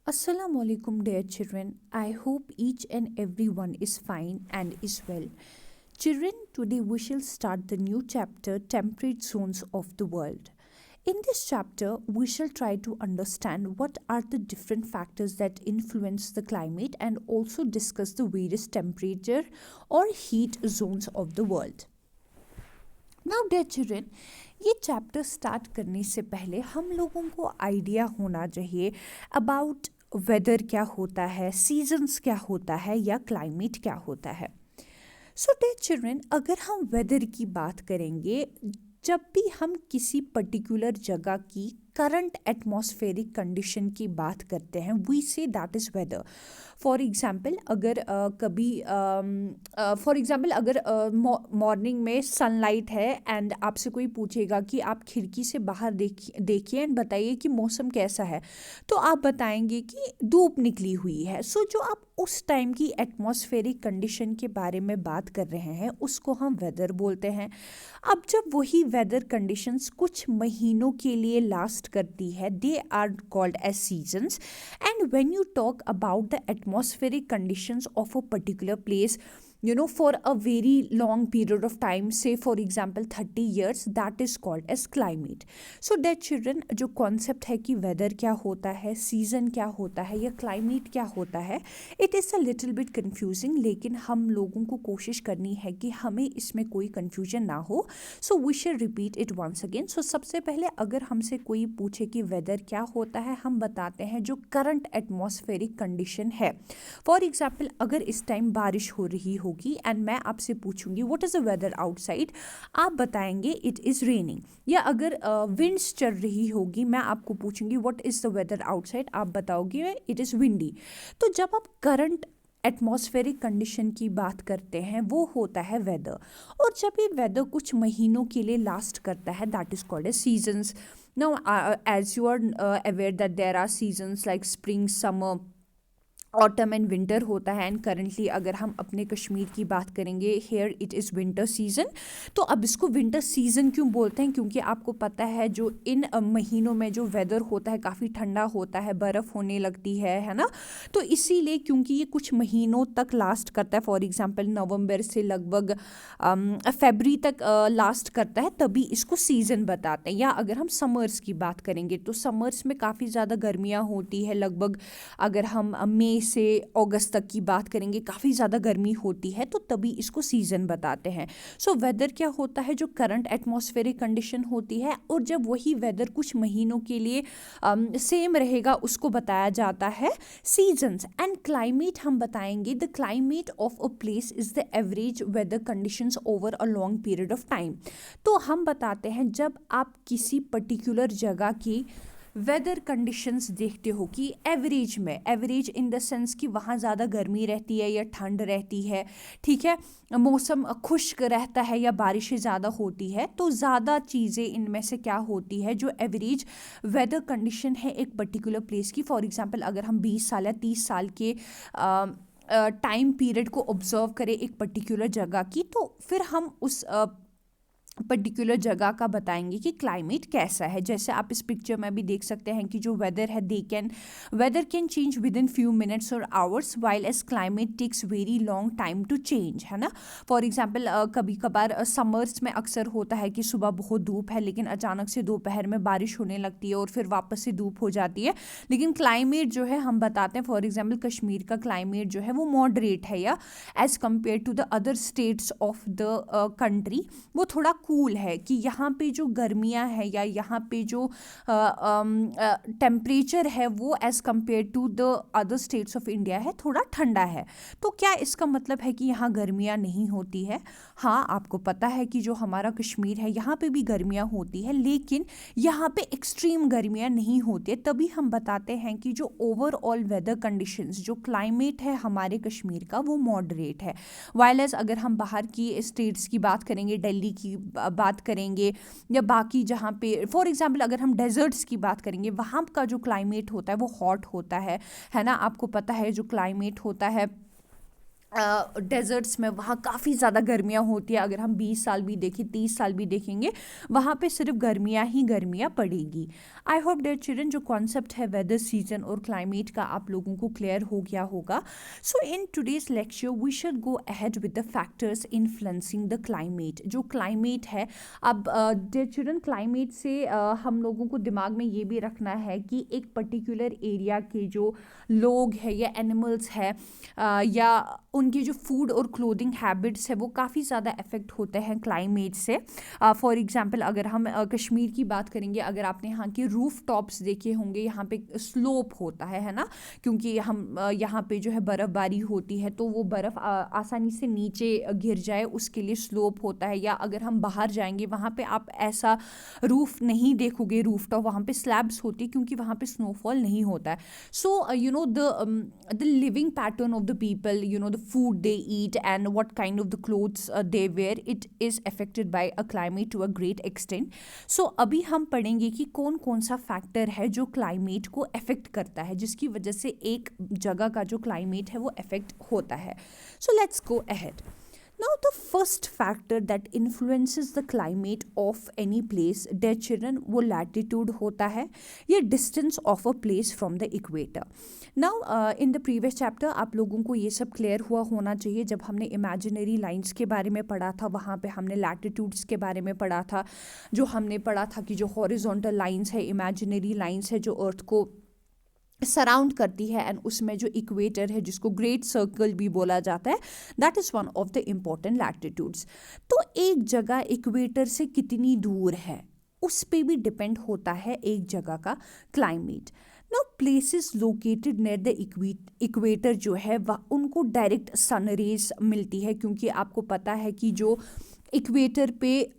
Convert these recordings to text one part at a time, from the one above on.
Assalamu alaikum, dear children. I hope each and everyone is fine and is well. Children, today we shall start the new chapter Temperate Zones of the World. In this chapter, we shall try to understand what are the different factors that influence the climate and also discuss the various temperature or heat zones of the world. Now dear children, ये chapter start करने से पहले हम लोगों को idea होना चाहिए about whether क्या होता है, सीजन्स क्या होता है या क्लाइमेट क्या होता है. सो डियर चिल्ड्रन, अगर हम वेदर की बात करेंगे, जब भी हम किसी पर्टिकुलर जगह की करंट एटमॉस्फेरिक कंडीशन की बात करते हैं, we say that is weather. For example अगर मॉर्निंग में सनलाइट है एंड आपसे कोई पूछेगा कि आप खिड़की से बाहर देखिए एंड बताइए कि मौसम कैसा है, तो आप बताएंगे कि धूप निकली हुई है. सो जो आप उस टाइम की एटमॉस्फेरिक कंडीशन के बारे में बात कर रहे हैं उसको हम वेदर बोलते हैं. अब जब वही वेदर कंडीशंस कुछ महीनों के लिए लास्ट करती है, they are called as seasons. And when you talk about the atmospheric conditions of a particular place, for a very long period of time, say for example 30 years, that is called as climate. So dear children, जो concept है कि weather क्या होता है, season क्या होता है या climate क्या होता है, it is a little bit confusing, लेकिन हम लोगों को कोशिश करनी है कि हमें इसमें कोई confusion ना हो. So we shall repeat it once again. So सबसे पहले अगर हमसे कोई पूछे कि weather क्या होता है, हम बताते हैं जो current atmospheric condition है. फॉर एग्जाम्पल, अगर इस टाइम बारिश हो रही होगी एंड मैं आपसे पूछूंगी what is the weather outside, आप बताएंगे इट इज़ रेनिंग. या अगर विंड्स चल रही होगी, मैं आपको पूछूंगी what is the weather outside, आप बताओगे इट इज़ विंडी. तो जब आप करंट एटमॉस्फेरिक कंडीशन की बात करते हैं वो होता है वेदर. और जब ये वेदर कुछ महीनों के लिए लास्ट करता है, that is called as seasons. Now as you are aware that there are seasons like spring, summer, autumn and winter होता है. एंड करंटली अगर हम अपने कश्मीर की बात करेंगे, here it is winter season. तो अब इसको विंटर सीजन क्यों बोलते हैं, क्योंकि आपको पता है जो इन महीनों में जो वेदर होता है काफ़ी ठंडा होता है, बर्फ़ होने लगती है ना. तो इसीलिए क्योंकि ये कुछ महीनों तक लास्ट करता है, फॉर एग्जांपल नवंबर से लगभग फरवरी तक लास्ट करता है, तभी इसको सीज़न बताते हैं. या अगर हम समर्स की बात करेंगे तो समर्स में काफ़ी ज़्यादा गर्मियाँ होती है, लगभग अगर हम मई से अगस्त तक की बात करेंगे काफ़ी ज़्यादा गर्मी होती है, तो तभी इसको सीज़न बताते हैं. सो वेदर क्या होता है, जो करंट एटमॉस्फेरिक कंडीशन होती है, और जब वही वेदर कुछ महीनों के लिए सेम रहेगा उसको बताया जाता है सीजन्स. एंड क्लाइमेट हम बताएंगे, the climate of a place is the average weather conditions over a long period of time. तो हम बताते हैं जब आप किसी पर्टिकुलर जगह की वेदर कंडीशंस देखते हो कि एवरेज में, एवरेज इन द सेंस कि वहाँ ज़्यादा गर्मी रहती है या ठंड रहती है, ठीक है, मौसम खुश्क रहता है या बारिशें ज़्यादा होती है, तो ज़्यादा चीज़ें इनमें से क्या होती है जो एवरेज वेदर कंडीशन है एक पर्टिकुलर प्लेस की. फॉर एग्जांपल अगर हम 20 साल या 30 साल के टाइम पीरियड को ऑब्जर्व करें एक पर्टिकुलर जगह की, तो फिर हम उस पर्टिकुलर जगह का बताएंगे कि क्लाइमेट कैसा है. जैसे आप इस पिक्चर में भी देख सकते हैं कि जो वेदर है weather can change within few minutes और hours, while as climate takes very long time to change, है ना. फॉर एग्जांपल कभी कभार समर्स में अक्सर होता है कि सुबह बहुत धूप है लेकिन अचानक से दोपहर में बारिश होने लगती है और फिर वापस से धूप हो जाती है. लेकिन क्लाइमेट जो है हम बताते हैं, फॉर एग्जाम्पल कश्मीर का क्लाइमेट जो है वो मॉडरेट है, या as compare to the other states of the country वो थोड़ा कूल है, कि यहाँ पे जो गर्मियाँ हैं या यहाँ पे जो टेम्परेचर है वो as compare to the other states of India है थोड़ा ठंडा है. तो क्या इसका मतलब है कि यहाँ गर्मियाँ नहीं होती है? हाँ, आपको पता है कि जो हमारा कश्मीर है यहाँ पे भी गर्मियाँ होती है, लेकिन यहाँ पे एक्सट्रीम गर्मियाँ नहीं होती है. तभी हम बताते हैं कि जो ओवरऑल वेदर कंडीशंस, जो क्लाइमेट है हमारे कश्मीर का वो मॉडरेट है. वाइल एज अगर हम बाहर की स्टेट्स की बात करेंगे, दिल्ली की बात करेंगे या बाकी जहाँ पे, फॉर एग्जांपल अगर हम डेजर्ट्स की बात करेंगे, वहाँ का जो क्लाइमेट होता है वो हॉट होता है ना. आपको पता है जो क्लाइमेट होता है डेजर्ट्स में वहाँ काफ़ी ज़्यादा गर्मियाँ होती है। अगर हम 20 साल भी देखें, 30 साल भी देखेंगे, वहाँ पे सिर्फ गर्मियाँ ही गर्मियाँ पड़ेगी। आई होप डेयर चिल्ड्रन जो कॉन्सेप्ट है वेदर, सीजन और क्लाइमेट का आप लोगों को क्लियर हो गया होगा। So in today's lecture we should go ahead with the factors influencing the climate. जो क्लाइमेट है, अब डेयर चिल्ड्रन क्लाइमेट से हम लोगों को दिमाग में ये भी रखना है कि एक पर्टिकुलर एरिया के जो लोग हैं या एनिमल्स हैं या उनके जो फूड और क्लोथिंग हैबिट्स है वो काफ़ी ज़्यादा अफेक्ट होते हैं क्लाइमेट से। फॉर एग्जांपल अगर हम कश्मीर की बात करेंगे, अगर आपने यहाँ के रूफ टॉप्स देखे होंगे, यहाँ पे स्लोप होता है ना, क्योंकि हम यहाँ पे जो है बर्फ़बारी होती है तो वो बर्फ़ आसानी से नीचे गिर जाए उसके लिए स्लोप होता है। या अगर हम बाहर जाएंगे वहाँ पे आप ऐसा रूफ नहीं देखोगे, रूफ टॉप, वहाँ पे स्लैब्स होती है क्योंकि वहाँ पे स्नोफॉल नहीं होता है। So you know the living pattern of the people, you know, the food they eat and what kind of the clothes they wear, it is affected by a climate to a great extent. So अभी हम पढ़ेंगे कि कौन कौन सा factor है जो climate को अफेक्ट करता है, जिसकी वजह से एक जगह का जो क्लाइमेट है वो अफेक्ट होता है। So let's go ahead. Now, the first factor that influences the climate of any place, dear children, वो latitude होता है या distance of a place from the equator. Now, in the previous chapter आप लोगों को ये सब क्लियर हुआ होना चाहिए। जब हमने imaginary lines के बारे में पढ़ा था, वहाँ पे हमने latitudes के बारे में पढ़ा था। जो हमने पढ़ा था कि जो horizontal lines है, imaginary lines है जो अर्थ को सराउंड करती है, एंड उसमें जो इक्वेटर है जिसको ग्रेट सर्कल भी बोला जाता है, that is one of the important latitudes. तो एक जगह इक्वेटर से कितनी दूर है उस पे भी डिपेंड होता है एक जगह का climate. Now places located near the equator जो है वह उनको डायरेक्ट सन रेज मिलती है, क्योंकि आपको पता है कि जो इक्वेटर पे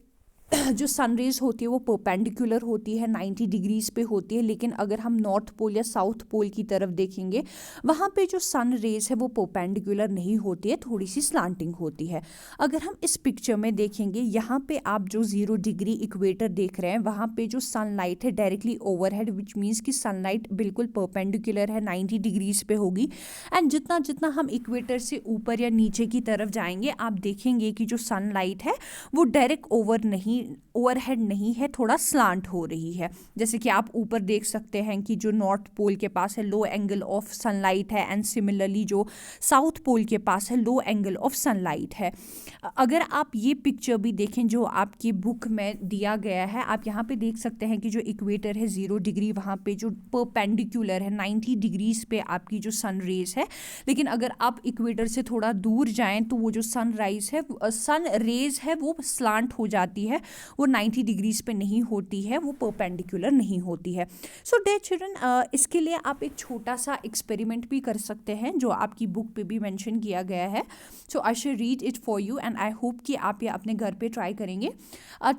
जो सन रेज होती है वो परपेंडिकुलर होती है, 90 डिग्रीज पे होती है। लेकिन अगर हम नॉर्थ पोल या साउथ पोल की तरफ देखेंगे, वहाँ पे जो सन रेज है वो परपेंडिकुलर नहीं होती है, थोड़ी सी स्लांटिंग होती है। अगर हम इस पिक्चर में देखेंगे, यहाँ पे आप जो 0 डिग्री इक्वेटर देख रहे हैं, वहाँ पे जो सनलाइट है डायरेक्टली ओवरहेड, विच मीन्स कि सनलाइट बिल्कुल परपेंडिकुलर है, 90 डिग्रीज पे होगी। एंड जितना जितना हम इक्वेटर से ऊपर या नीचे की तरफ जाएंगे, आप देखेंगे कि जो सनलाइट है वो डायरेक्ट ओवरहेड नहीं है, थोड़ा स्लांट हो रही है। जैसे कि आप ऊपर देख सकते हैं कि जो नॉर्थ पोल के पास है लो एंगल ऑफ सनलाइट है, एंड सिमिलरली जो साउथ पोल के पास है लो एंगल ऑफ सनलाइट है। अगर आप ये पिक्चर भी देखें जो आपकी बुक में दिया गया है, आप यहाँ पे देख सकते हैं कि जो इक्वेटर है 0 डिग्री, वहाँ पे जो परपेंडिकुलर है 90 डिग्रीज पे आपकी जो सन रेज है। लेकिन अगर आप इक्वेटर से थोड़ा दूर जाएं तो वो जो सन रेज है वो स्लांट हो जाती है, वो 90 डिग्रीज पे नहीं होती है, वो परपेंडिकुलर नहीं होती है। सो डियर चिल्ड्रन, इसके लिए आप एक छोटा सा एक्सपेरिमेंट भी कर सकते हैं जो आपकी बुक पे भी मेंशन किया गया है। So I shall read it for you and I hope कि आप ये अपने घर पे ट्राई करेंगे।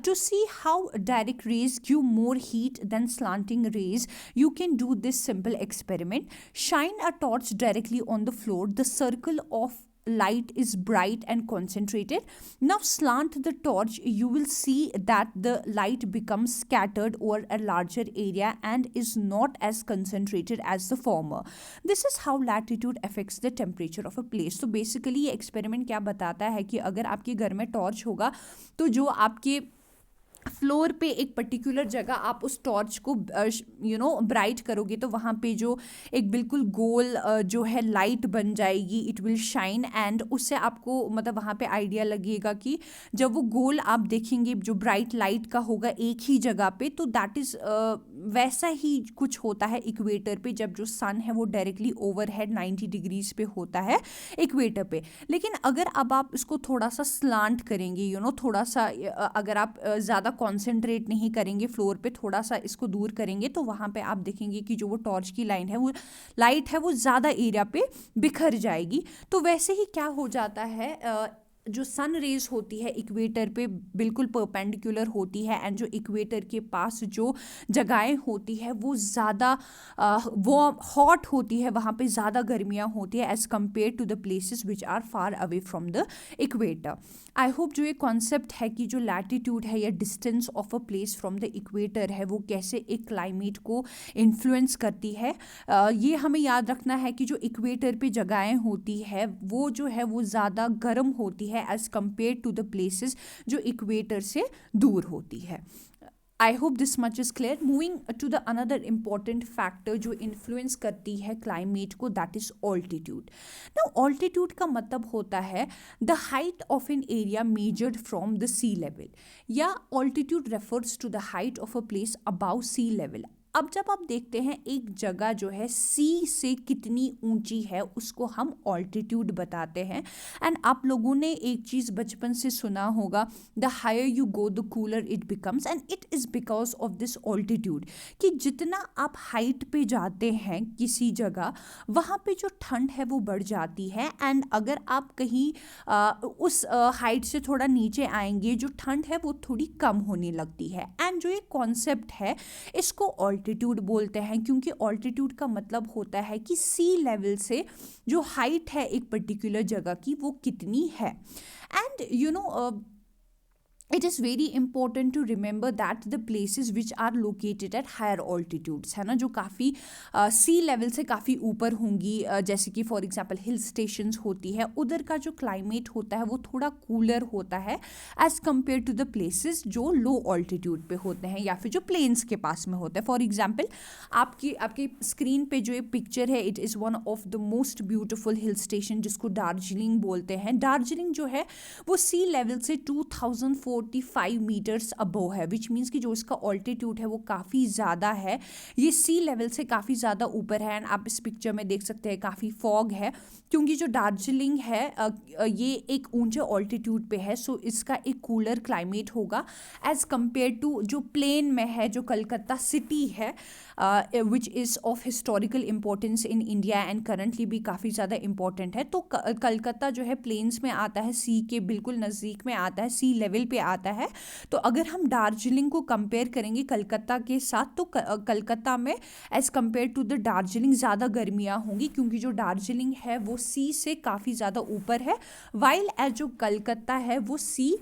To see how direct rays give more heat than slanting rays, you can do this simple experiment. Shine a torch directly on the floor. The circle of light is bright and concentrated. Now slant the torch. You will see that the light becomes scattered over a larger area and is not as concentrated as the former. This is how latitude affects the temperature of a place. So basically ये experiment क्या बताता है कि अगर आपके घर में torch होगा तो जो आपके फ्लोर पे एक पर्टिकुलर जगह आप उस टॉर्च को ब्राइट करोगे तो वहाँ पे जो एक बिल्कुल गोल जो है लाइट बन जाएगी, इट विल शाइन। एंड उससे आपको मतलब वहाँ पे आइडिया लगेगा कि जब वो गोल आप देखेंगे जो ब्राइट लाइट का होगा एक ही जगह पे, तो दैट इज़ वैसा ही कुछ होता है इक्वेटर पे, जब जो सन है वो डायरेक्टली ओवरहेड 90 डिग्रीज पे होता है इक्वेटर पे। लेकिन अगर अब आप इसको थोड़ा सा स्लांट करेंगे, थोड़ा सा अगर आप ज़्यादा कॉन्सेंट्रेट नहीं करेंगे फ्लोर पे, थोड़ा सा इसको दूर करेंगे, तो वहाँ पे आप देखेंगे कि जो वो टॉर्च की लाइट है वो ज़्यादा एरिया पे बिखर जाएगी। तो वैसे ही क्या हो जाता है, जो सन रेज होती है इक्वेटर पे बिल्कुल परपेंडिकुलर होती है, एंड जो इक्वेटर के पास जो जगहें होती है वो ज़्यादा वो हॉट होती है, वहाँ पे ज़्यादा गर्मियाँ होती है as compare to the places which are far away from the equator. I hope जो ये कॉन्सेप्ट है कि जो लैटिट्यूड है या distance of a place from the equator है वो कैसे एक क्लाइमेट को इन्फ्लुएंस करती है, ये हमें याद रखना है कि जो इक्वेटर पे जगहें होती है वो जो है वो ज़्यादा गर्म होती है as compare to the places जो इक्वेटर से दूर होती है। I hope this much is clear. Moving to the another important factor जो इन्फ्लुएंस करती है क्लाइमेट को, that is altitude. Now altitude का मतलब होता है the height of an area measured from the sea level, या altitude refers to the height of a place above sea level. अब जब आप देखते हैं एक जगह जो है सी से कितनी ऊंची है उसको हम ऑल्टीट्यूड बताते हैं। एंड आप लोगों ने एक चीज़ बचपन से सुना होगा, the higher you go the cooler it becomes, and it is because of this altitude, कि जितना आप हाइट पे जाते हैं किसी जगह वहाँ पे जो ठंड है वो बढ़ जाती है, एंड अगर आप कहीं उस हाइट से थोड़ा नीचे आएंगे जो ठंड है वो थोड़ी कम होने लगती है। एंड जो ये कॉन्सेप्ट है इसको ऑल्टीट्यूड बोलते हैं, क्योंकि ऑल्टीट्यूड का मतलब होता है कि सी लेवल से जो हाइट है एक पर्टिकुलर जगह की वो कितनी है। And it is very important to remember that the places which are located at higher altitudes है ना, जो काफ़ी सी लेवल से काफ़ी ऊपर होंगी, जैसे कि फॉर एग्जांपल हिल स्टेशंस होती है, उधर का जो क्लाइमेट होता है वो थोड़ा कूलर होता है as compare to the places जो लो ऑल्टीट्यूड पे होते हैं या फिर जो प्लेन्स के पास में होते हैं। फॉर एग्जाम्पल आपकी स्क्रीन पे जो ये पिक्चर है, it is one of the most beautiful hill station जिसको दार्जिलिंग बोलते हैं। दार्जिलिंग जो है वो सी लेवल से 2045 मीटर्स अबव है, विच मीन्स कि जो इसका ऑल्टीट्यूड है वो काफ़ी ज़्यादा है, ये सी लेवल से काफ़ी ज़्यादा ऊपर है। एंड आप इस पिक्चर में देख सकते हैं काफ़ी फॉग है, क्योंकि जो दार्जिलिंग है ये एक ऊंचे ऑल्टीट्यूड पे है, सो इसका एक कूलर क्लाइमेट होगा एज़ कम्पेयर टू जो प्लेन में है जो कलकत्ता सिटी है, which is of historical importance in India and currently भी काफ़ी ज़्यादा इम्पोर्टेंट है। तो कलकत्ता जो है प्लेन्स में आता है, सी के बिल्कुल नज़दीक में आता है, सी लेवल पे आता है। तो अगर हम दार्जिलिंग को कंपेयर करेंगे कलकत्ता के साथ, तो कलकत्ता में as compare to the Darjeeling ज़्यादा गर्मियाँ होंगी, क्योंकि जो दार्जिलिंग है वो सी से काफ़ी ज़्यादा ऊपर है, वाइल एज जो कलकत्ता है वो सी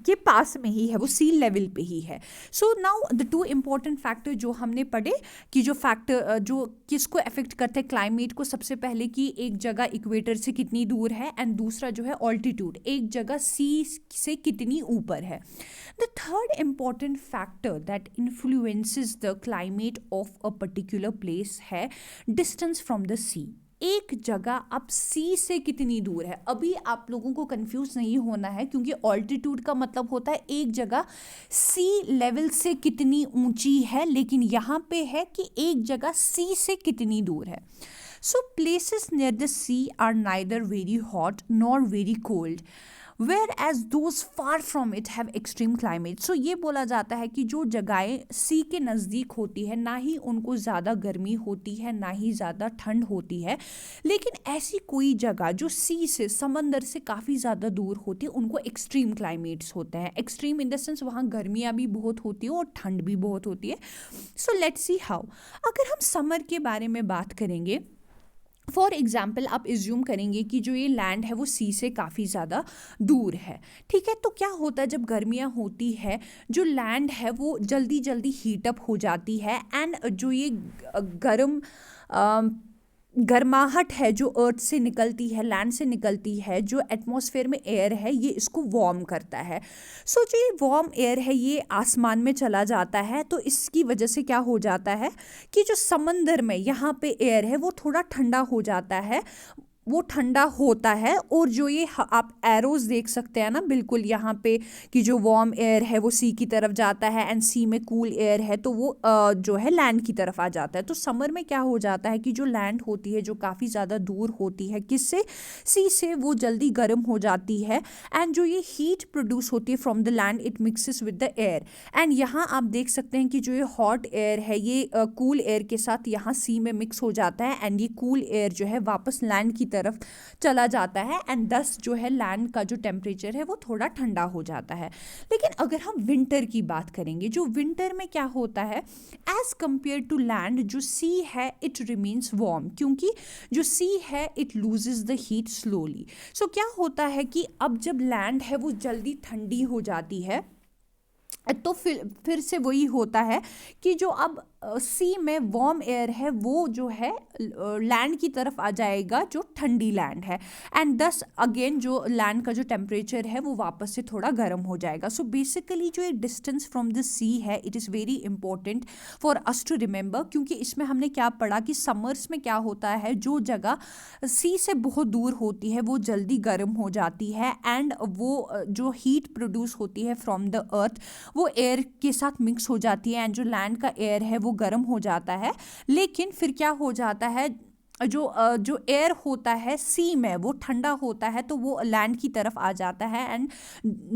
के पास में ही है, वो सी लेवल पे ही है। So now the two important factor जो हमने पढ़े कि जो फैक्टर जो किसको अफेक्ट करते हैं क्लाइमेट को, सबसे पहले कि एक जगह इक्वेटर से कितनी दूर है, एंड दूसरा जो है ऑल्टीट्यूड, एक जगह सी से कितनी ऊपर है। The third important factor that influences the climate of a particular place है डिस्टेंस फ्रॉम द सी। एक जगह अब सी से कितनी दूर है। अभी आप लोगों को कंफ्यूज नहीं होना है, क्योंकि ऑल्टीट्यूड का मतलब होता है एक जगह सी लेवल से कितनी ऊंची है, लेकिन यहाँ पे है कि एक जगह सी से कितनी दूर है। So places near the sea are neither very hot nor very cold, whereas those far from it have extreme climate। So ये बोला जाता है कि जो जगहें सी के नज़दीक होती है ना ही उनको ज़्यादा गर्मी होती है ना ही ज़्यादा ठंड होती है, लेकिन ऐसी कोई जगह जो सी से समंदर से काफ़ी ज़्यादा दूर होती है उनको एक्सट्रीम क्लाइमेट्स होते हैं। एक्सट्रीम इन द सेंस वहाँ गर्मियाँ भी बहुत होती है और ठंड भी बहुत होती है। So let's see how. अगर हम समर के बारे में बात करेंगे, फॉर एग्ज़ाम्पल आप इज्यूम करेंगे कि जो ये लैंड है वो सी से काफ़ी ज़्यादा दूर है, ठीक है। तो क्या होता है जब गर्मियाँ होती है, जो लैंड है वो जल्दी जल्दी हीटअप हो जाती है, एंड जो ये गर्माहट है जो अर्थ से निकलती है, लैंड से निकलती है, जो एटमॉस्फेयर में एयर है ये इसको वार्म करता है। सो जो ये वार्म एयर है ये आसमान में चला जाता है, तो इसकी वजह से क्या हो जाता है कि जो समंदर में यहाँ पे एयर है वो थोड़ा ठंडा हो जाता है, वो ठंडा होता है। और जो ये आप एरोज देख सकते हैं ना बिल्कुल यहाँ पे कि जो वार्म एयर है वो सी की तरफ जाता है एंड सी में कूल एयर है, तो वो जो है लैंड की तरफ आ जाता है। तो समर में क्या हो जाता है कि जो लैंड होती है जो काफ़ी ज़्यादा दूर होती है किससे, सी से, वो जल्दी गर्म हो जाती है, एंड जो ये हीट प्रोड्यूस होती है from the land it mixes with the air. And यहाँ आप देख सकते हैं कि जो ये हॉट एयर है ये कूल एयर के साथ यहाँ सी में मिक्स हो जाता है, एंड ये कूल एयर जो है वापस लैंड की तरफ चला जाता है एंड दस जो है लैंड का जो टेम्परेचर है वो थोड़ा ठंडा हो जाता है। लेकिन अगर हम विंटर की बात करेंगे, जो विंटर में क्या होता है, एज कंपेयर टू लैंड जो सी है इट रिमेन्स वार्म, क्योंकि जो सी है it loses the heat slowly. So क्या होता है कि अब जब लैंड है वो जल्दी ठंडी हो जाती है, तो फिर से वही होता है कि जो अब सी में वार्म एयर है वो जो है लैंड की तरफ आ जाएगा जो ठंडी लैंड है, एंड दस अगेन जो लैंड का जो टेम्परेचर है वो वापस से थोड़ा गर्म हो जाएगा। सो बेसिकली जो ये डिस्टेंस फ्रॉम द सी है it is very important for us to remember, क्योंकि इसमें हमने क्या पढ़ा कि समर्स में क्या होता है, जो जगह सी से बहुत दूर होती है वो जल्दी गर्म हो जाती है एंड वो जो हीट प्रोड्यूस होती है फ्रॉम द अर्थ वो एयर के साथ मिक्स हो जाती है एंड जो लैंड का एयर है वो गर्म हो जाता है। लेकिन फिर क्या हो जाता है, जो एयर होता है सी में वो ठंडा होता है तो वो लैंड की तरफ आ जाता है एंड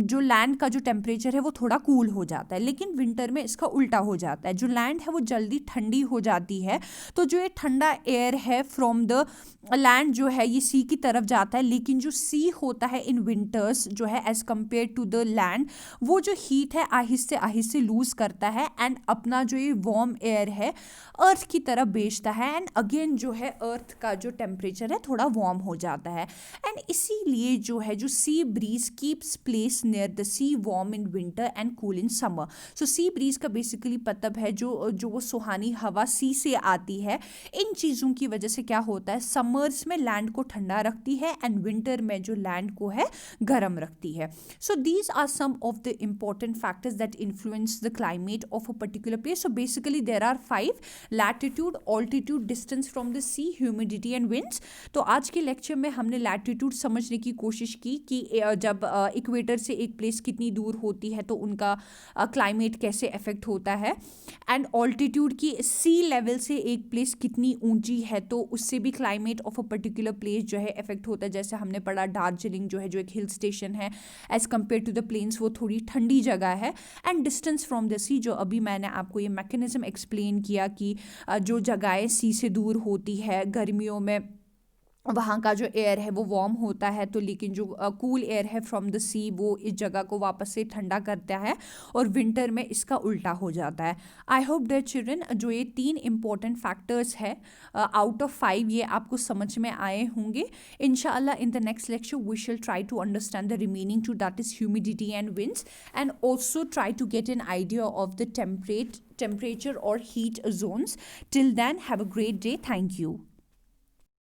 जो लैंड का जो टेम्परेचर है वो थोड़ा कूल हो जाता है। लेकिन विंटर में इसका उल्टा हो जाता है, जो लैंड है वो जल्दी ठंडी हो जाती है, तो जो ये ठंडा एयर है फ्रॉम द लैंड जो है ये सी की तरफ जाता है, लेकिन जो सी होता है इन विंटर्स जो है as compare to the land वो जो हीट है आहिस्ते आहिस्ते लूज करता है एंड अपना जो ये वार्म एयर है अर्थ की तरफ भेजता है एंड अगेन जो है अर्थ का जो टेम्परेचर है थोड़ा वार्म हो जाता है। एंड इसीलिए जो है जो sea breeze keeps place near the sea warm in winter and cool in summer. So sea breeze का बेसिकली मतलब है जो वो सुहानी हवा सी से आती है, इन चीज़ों की वजह से क्या होता है, समर्स में लैंड को ठंडा रखती है एंड विंटर में जो लैंड को है गर्म रखती है। So these are some of the important factors that influence the climate of a particular place. So basically there are 5: latitude, altitude, distance from the sea, humidity and winds. तो आज के लेक्चर में हमने लैटिट्यूड समझने की कोशिश की कि जब इक्वेटर से एक प्लेस कितनी दूर होती है तो उनका क्लाइमेट कैसे अफेक्ट होता है, एंड ऑल्टीट्यूड की सी लेवल से एक प्लेस कितनी ऊंची है तो उससे भी climate of a particular place जो है अफेक्ट होता है। जैसे हमने पढ़ा दार्जिलिंग जो है जो एक हिल स्टेशन है, as compare to the plains वो थोड़ी ठंडी जगह है। And distance from the sea, जो अभी मैंने आपको ये मैकेनिज्म एक्सप्लेन किया कि जो जगहें सी से दूर होती है गर्मियों में वहाँ का जो एयर है वो वार्म होता है, तो लेकिन जो कूल एयर है फ्रॉम द सी वो इस जगह को वापस से ठंडा करता है और विंटर में इसका उल्टा हो जाता है। आई होप दैट चिल्ड्रन जो ये 3 इंपॉर्टेंट फैक्टर्स है आउट ऑफ 5 ये आपको समझ में आए होंगे। इंशाल्लाह in the next lecture we shall try to understand the remaining two, that is humidity and winds, and also try to get an idea of the temperature or heat zones. Till then, have a great day. Thank you.